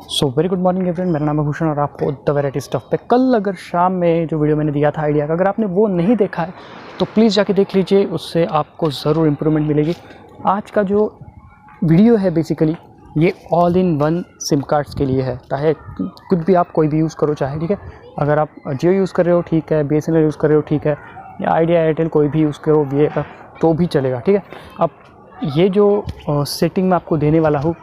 So very good morning everyone, मेरा नाम है भूषण और आप हो द वैरायटी स्टफ पे। कल अगर शाम में जो वीडियो मैंने दिया था आइडिया का, अगर आपने वो नहीं देखा है तो प्लीज़ जाके देख लीजिए, उससे आपको ज़रूर इम्प्रूवमेंट मिलेगी। आज का जो वीडियो है बेसिकली ये all in one SIM cards के लिए है। चाहे कुछ भी आप कोई भी यूज़ करो चाहे, ठीक है। अगर आप जियो यूज़ कर रहे हो ठीक है, BSNL यूज़ कर रहे हो ठीक है, या आइडिया एयरटेल कोई भी यूज़ करो वी तो भी चलेगा, ठीक है। अब ये जो सेटिंग मैं आपको देने वाला हूँ,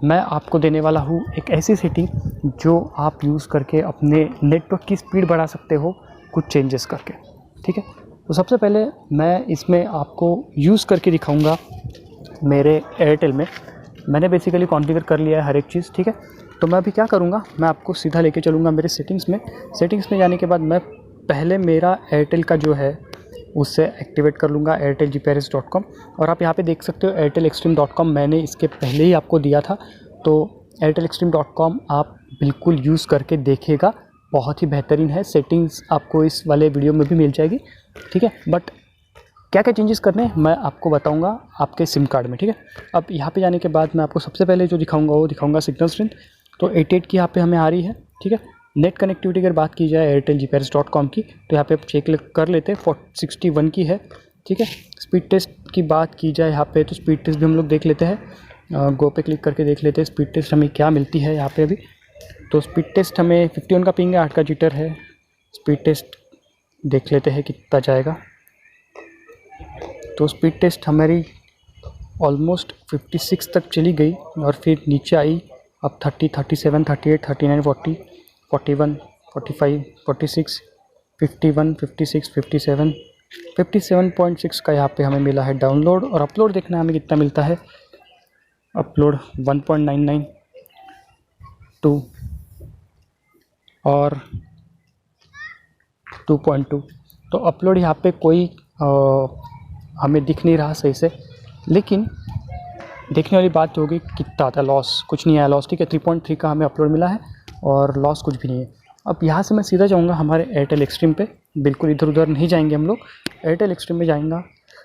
मैं आपको देने वाला हूँ एक ऐसी सेटिंग जो आप यूज़ करके अपने नेटवर्क की स्पीड बढ़ा सकते हो कुछ चेंजेस करके, ठीक है। तो सबसे पहले मैं इसमें आपको यूज़ करके दिखाऊंगा। मेरे एयरटेल में मैंने बेसिकली कॉन्फ़िगर कर लिया है हर एक चीज़, ठीक है। तो मैं अभी क्या करूँगा, मैं आपको सीधा लेके चलूँगा मेरे सेटिंग्स में जाने के बाद मैं पहले मेरा एयरटेल का जो है उससे एक्टिवेट कर लूँगा airtelgprs.com। और आप यहाँ पे देख सकते हो airtelextreme.com मैंने इसके पहले ही आपको दिया था। तो airtelextreme.com आप बिल्कुल यूज़ करके देखिएगा, बहुत ही बेहतरीन है। सेटिंग्स आपको इस वाले वीडियो में भी मिल जाएगी, ठीक है। बट क्या क्या चेंजेस करने हैं मैं आपको बताऊंगा आपके सिम कार्ड में, ठीक है। अब यहाँ पे जाने के बाद मैं आपको सबसे पहले जो दिखाऊंगा वो दिखाऊंगा सिग्नल स्ट्रेंथ। तो 88 की यहाँ पे हमें आ रही है, ठीक है। नेट कनेक्टिविटी अगर बात की जाए airtelgprs.com की तो यहाँ पे आप चेक कर लेते हैं 61 की है, ठीक है। स्पीड टेस्ट की बात की जाए यहाँ पे तो स्पीड टेस्ट भी हम लोग देख लेते हैं। गो पे क्लिक करके देख लेते हैं स्पीड टेस्ट हमें क्या मिलती है यहाँ पे अभी। तो स्पीड टेस्ट हमें 51 का पिंग है, 8 का जिटर है। स्पीड टेस्ट देख लेते हैं कितना जाएगा। तो स्पीड टेस्ट हमारी ऑलमोस्ट 56 तक चली गई और फिर नीचे आई। अब 30, 37, 38, 39, 40, 41, 45, 46, 51, 56, 57, 57.6 का यहाँ पे हमें मिला है डाउनलोड। और अपलोड देखना है हमें कितना मिलता है। अपलोड 1.99, 2 और 2.2। तो अपलोड यहाँ पे कोई हमें दिख नहीं रहा सही से, लेकिन देखने वाली बात होगी कितना आता है लॉस। कुछ नहीं आया लॉस, ठीक है। 3.3 का हमें अपलोड मिला है और लॉस कुछ भी नहीं है। अब यहाँ से मैं सीधा जाऊँगा हमारे एयरटेल एक्सट्रीम पे, बिल्कुल इधर उधर नहीं जाएंगे हम लोग, एयरटेल एक्सट्रीम में जाएंगे।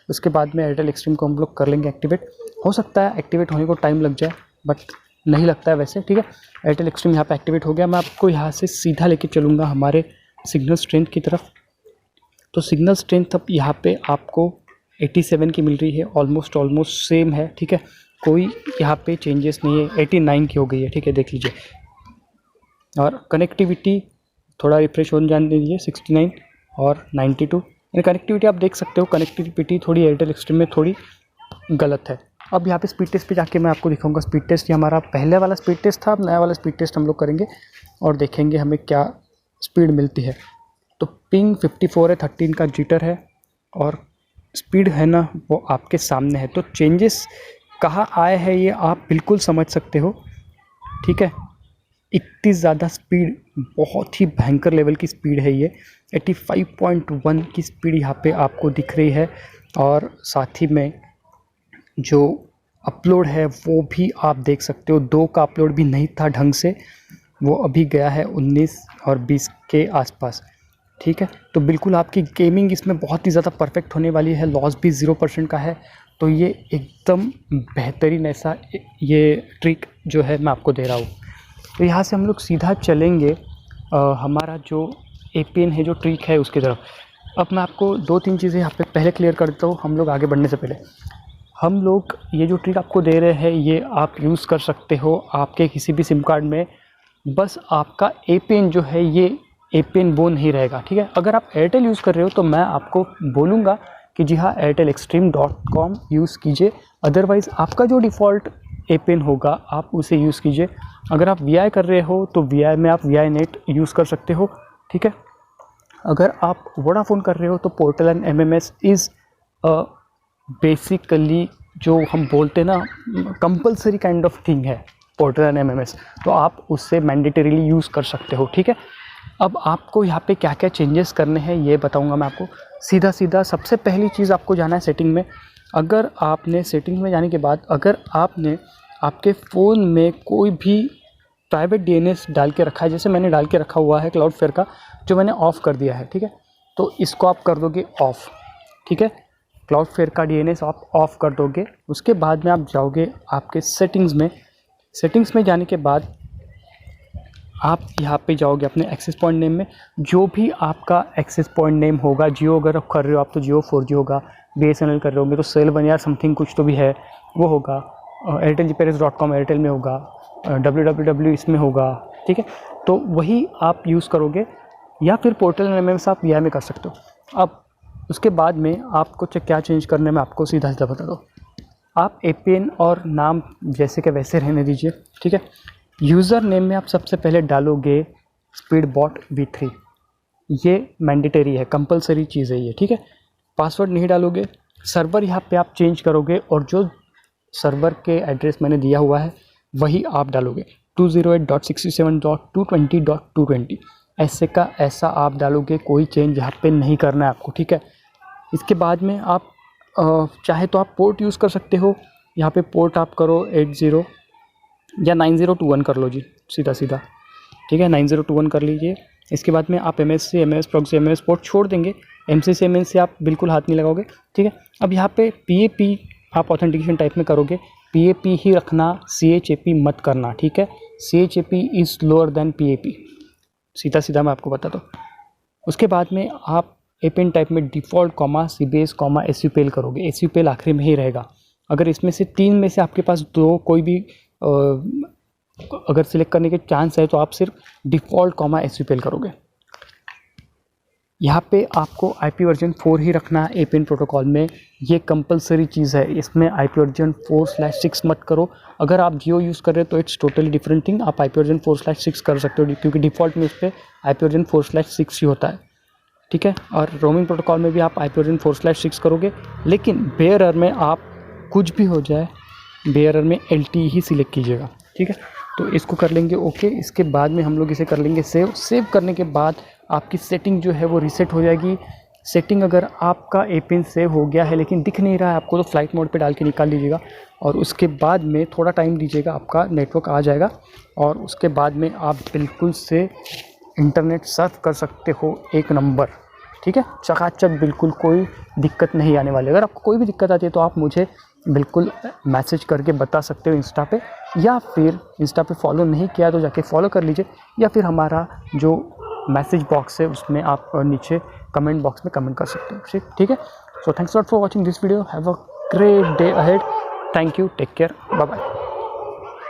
उसके बाद में एयरटेल एक्सट्रीम को हम लोग कर लेंगे एक्टिवेट। हो सकता है एक्टिवेट होने को टाइम लग जाए बट नहीं लगता है वैसे, ठीक है। एयरटेल एक्सट्रीम यहाँ पे एक्टिवेट हो गया। मैं आपको यहाँ से सीधा लेके चलूँगा हमारे सिग्नल स्ट्रेंथ की तरफ। तो सिग्नल स्ट्रेंथ अब यहाँ पे आपको 87 की मिल रही है, ऑलमोस्ट सेम है, ठीक है। कोई यहाँ पे चेंजेस नहीं है। 89 की हो गई है, ठीक है, देख लीजिए। और कनेक्टिविटी थोड़ा रिफ्रेश होने जाने दीजिए, 69 और 92। कनेक्टिविटी आप देख सकते हो, कनेक्टिविटी थोड़ी एयरटेल एक्सट्रीम में थोड़ी गलत है। अब यहाँ पे स्पीड टेस्ट पे जाके मैं आपको दिखाऊंगा स्पीड टेस्ट। ये हमारा पहले वाला स्पीड टेस्ट था, अब नया वाला स्पीड टेस्ट हम लोग करेंगे और देखेंगे हमें क्या स्पीड मिलती है। तो पिंग 54 है, 13 का जिटर है और स्पीड है ना वो आपके सामने है। तो चेंजेस कहाँ आए हैं ये आप बिल्कुल समझ सकते हो, ठीक है। इतनी ज़्यादा स्पीड, बहुत ही भयंकर लेवल की स्पीड है ये। 85.1 की स्पीड यहाँ पे आपको दिख रही है। और साथ ही में जो अपलोड है वो भी आप देख सकते हो, 2 का अपलोड भी नहीं था ढंग से, वो अभी गया है 19 और 20 के आसपास, ठीक है। तो बिल्कुल आपकी गेमिंग इसमें बहुत ही ज़्यादा परफेक्ट होने वाली है। लॉस भी 0% का है। तो ये एकदम बेहतरीन ऐसा ये ट्रिक जो है मैं आपको दे रहा हूँ। तो यहाँ से हम लोग सीधा चलेंगे हमारा जो APN है, जो ट्रिक है उसकी तरफ। अब मैं आपको 2-3 चीज़ें यहाँ पे पहले क्लियर कर देता हूँ हम लोग आगे बढ़ने से पहले। हम लोग ये जो ट्रिक आपको दे रहे हैं ये आप यूज़ कर सकते हो आपके किसी भी सिम कार्ड में। बस आपका APN जो है ये APN वो नहीं रहेगा, ठीक है। अगर आप एयरटेल यूज़ कर रहे हो तो मैं आपको बोलूँगा कि जी हाँ airtelextreme.com यूज़ कीजिए। अदरवाइज़ आपका जो डिफ़ॉल्ट APN होगा आप उसे यूज़ कीजिए। अगर आप VI कर रहे हो तो VI में आप VI नेट यूज़ कर सकते हो, ठीक है। अगर आप वोडाफोन कर रहे हो तो portal and MMS is basically जो हम बोलते हैं ना कंपलसरी काइंड ऑफ थिंग है पोर्टल एंड MMS, तो आप उससे मैंडेटरीली यूज़ कर सकते हो, ठीक है। अब आपको यहाँ पे क्या क्या चेंजेस करने हैं ये बताऊँगा मैं आपको। सीधा सबसे पहली चीज़ आपको जाना है सेटिंग में। अगर आपने सेटिंग में जाने के बाद अगर आपने आपके फ़ोन में कोई भी प्राइवेट DNS डाल के रखा है, जैसे मैंने डाल के रखा हुआ है क्लाउडफ्लेयर का, जो मैंने ऑफ़ कर दिया है, ठीक है। तो इसको आप कर दोगे ऑफ़, ठीक है। क्लाउडफ्लेयर का DNS आप ऑफ़ कर दोगे। उसके बाद में आप जाओगे आपके सेटिंग्स में। सेटिंग्स में जाने के बाद आप यहाँ पे जाओगे अपने एक्सेस पॉइंट नेम में, जो भी आपका एक्सेस पॉइंट नेम होगा, जियो अगर आप कर रहे हो आप तो जियो 4G होगा, BSNL कर रहे होंगे तो सेल 1 या समथिंग कुछ तो भी है वो होगा, airtelgparis.com एयरटेल में होगा, www इसमें होगा, ठीक है। तो वही आप यूज़ करोगे, या फिर पोर्टल MMS आप VI में कर सकते हो। अब उसके बाद में आपको क्या चेंज करने में आपको सीधा सीधा बता दो। आप APN और नाम जैसे के वैसे रहने दीजिए, ठीक है। यूज़र नेम में आप सबसे पहले डालोगे स्पीडबॉट V3, ये मैंडेटरी है, कंपलसरी चीज़ है ये, ठीक है। पासवर्ड नहीं डालोगे। सर्वर यहाँ पे आप चेंज करोगे और जो सर्वर के एड्रेस मैंने दिया हुआ है वही आप डालोगे, 208.67.220.220 ऐसे का ऐसा आप डालोगे, कोई चेंज यहाँ पे नहीं करना है आपको, ठीक है। इसके बाद में आप चाहे तो आप पोर्ट यूज़ कर सकते हो, यहाँ पे पोर्ट आप करो 80 या 9021 कर लो जी, सीधा सीधा, ठीक है, 9021 कर लीजिए। इसके बाद में आप MSC MS proxy MS port छोड़ देंगे, MCC MNC आप बिल्कुल हाथ नहीं लगाओगे, ठीक है। अब यहाँ पे PAP आप ऑथेंटिकेशन टाइप में करोगे, PAP ही रखना, CHAP मत करना, ठीक है। CHAP is lower than PAP, सीधा सीधा मैं आपको बता दूँ। उसके बाद में आप APN टाइप में डिफ़ॉल्ट CBase SUPL करोगे, SUPL आखिरी में ही रहेगा। अगर इसमें से 3 में से आपके पास 2 कोई भी अगर सिलेक्ट करने के चांस है तो आप सिर्फ डिफ़ॉल्ट SUPL करोगे। यहाँ पे आपको IP वर्जन 4 ही रखना है APN प्रोटोकॉल में, ये कंपलसरी चीज़ है, इसमें IP वर्जन 4/6 मत करो। अगर आप जियो यूज़ कर रहे हो तो इट्स टोटली डिफरेंट थिंग, आप IP वर्जन 4/6 कर सकते हो, क्योंकि डिफ़ॉल्ट में इस पर IP वर्जन 4/6 ही होता है, ठीक है। और रोमिंग प्रोटोकॉल में भी आप IP वर्जन 4/6 करोगे, लेकिन बेयरर में आप कुछ भी हो जाए, बेयरर में LTE ही सिलेक्ट कीजिएगा, ठीक है। तो इसको कर लेंगे ओके। इसके बाद में हम लोग इसे कर लेंगे सेव करने के बाद आपकी सेटिंग जो है वो रीसेट हो जाएगी। सेटिंग अगर आपका APN सेव हो गया है लेकिन दिख नहीं रहा है आपको, तो फ्लाइट मोड पे डाल के निकाल लीजिएगा और उसके बाद में थोड़ा टाइम दीजिएगा, आपका नेटवर्क आ जाएगा और उसके बाद में आप बिल्कुल से इंटरनेट सर्फ कर सकते हो 1 नंबर, ठीक है, चकाचक, बिल्कुल कोई दिक्कत नहीं आने वाली। अगर आपको कोई भी दिक्कत आती है तो आप मुझे बिल्कुल मैसेज करके बता सकते हो इंस्टा पे, या फिर इंस्टा पे फॉलो नहीं किया तो जाके फॉलो कर लीजिए, या फिर हमारा जो मैसेज बॉक्स है उसमें आप नीचे कमेंट बॉक्स में कमेंट कर सकते हो, ठीक है। So thanks lot for watching this video, have a great day ahead, thank you, take care, bye bye.